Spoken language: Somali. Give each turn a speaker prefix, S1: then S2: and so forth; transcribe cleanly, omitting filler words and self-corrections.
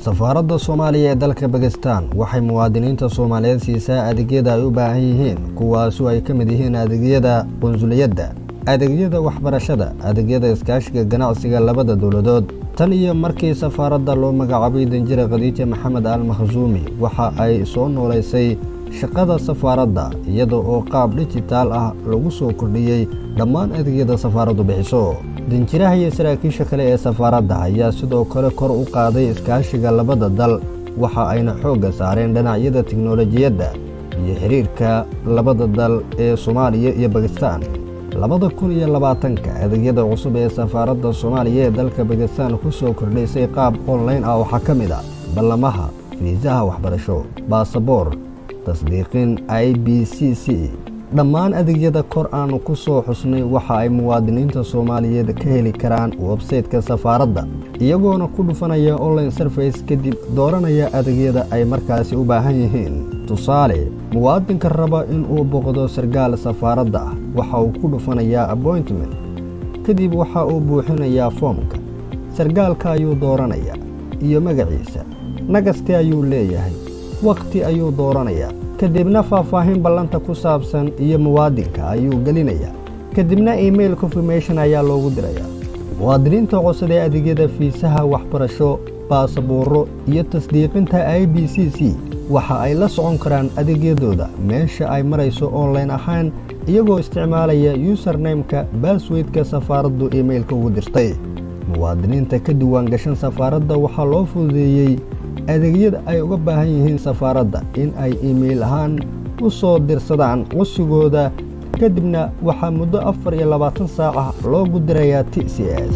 S1: Safaaradda Soomaaliya ee dalka Pakistan waxay muwaadiniinta Soomaaliyeed siisaa adeegyada ay u baahan yihiin kuwaas oo ay ka mid yihiin adeegyada qunsuliyadda, adeegyada waxbarashada, adeegyada iskaashiga ganacsiga labada dawladood. Tan iyo markii safaaradda loo magacaabay Danjire Khadija Maxamed Al Makhzumi waxa ay soo nooleysay shaqada safaaradda iyada oo qaab digital ah lagu soo kordhiyay dhammaan adeegyada safaaraddu bixiso. Danjiraha iyo saraakiisha kale ee safaaradda ayaa sidoo kale kor u qaaday iskaashiga labada dal waxa ayna xoogga saareen dhinacyada tiknoolajiyadda iyo xiriirka labada dal ee Soomaaliya iyo Pakistan. 2020 adeegyada cusub ee safaaradda Soomaaliya ee dalka Pakistan ku soo kordhisay qaab online ah waxaa ka mid ah ballamaha, fiisaha waxbarasho, baasaboor, tasdiiqin IBCC. dhammaan adeegyada kor aanu ku soo xusnay waxa ay muwaadiniinta Soomaaliyeed ka heli karaan website-ka safaaradda iyagoona ku dhufanaya online service kadib dooranaya adeegyada ay markaasi u baahan yihiin. Tusaale, muwaadinka raba in uu booqdo sargaal safaaradda waxa uu ku dhufanayaa appointment kadib waxa uu buuxinayaa foomka. Sargaalka ayuu dooranaya iyo magaciisa, nagaste ayuu leeyahay, waqti ayuu dooranaya, kadibna faahfaahin ballanta ku saabsan iyo muwaadinka ayuu gelinaya, kadibna email confirmation ayaa loogu diraya. Muwaadiniinta cusub ee adeegyada fiisaha waxbarasho, baasaboorro iyo tasdiiqinta IBCC waxa ay la socon karaan adeegyadooda meesha ay marayso online ahaan iyagoo isticmaalaya username-ka password-ka safaaraddu emailka ugu dirtay. Muwaadiniinta ka diiwaan gashan safaaradda waxaa loo fududeeyay adeegyada ay uga baahan yihiin safaaradda in ay email ahaan u soo dirsadaan codsigooda kadibna waxaa muddo 24 saac ah loogu dirayaa TCS.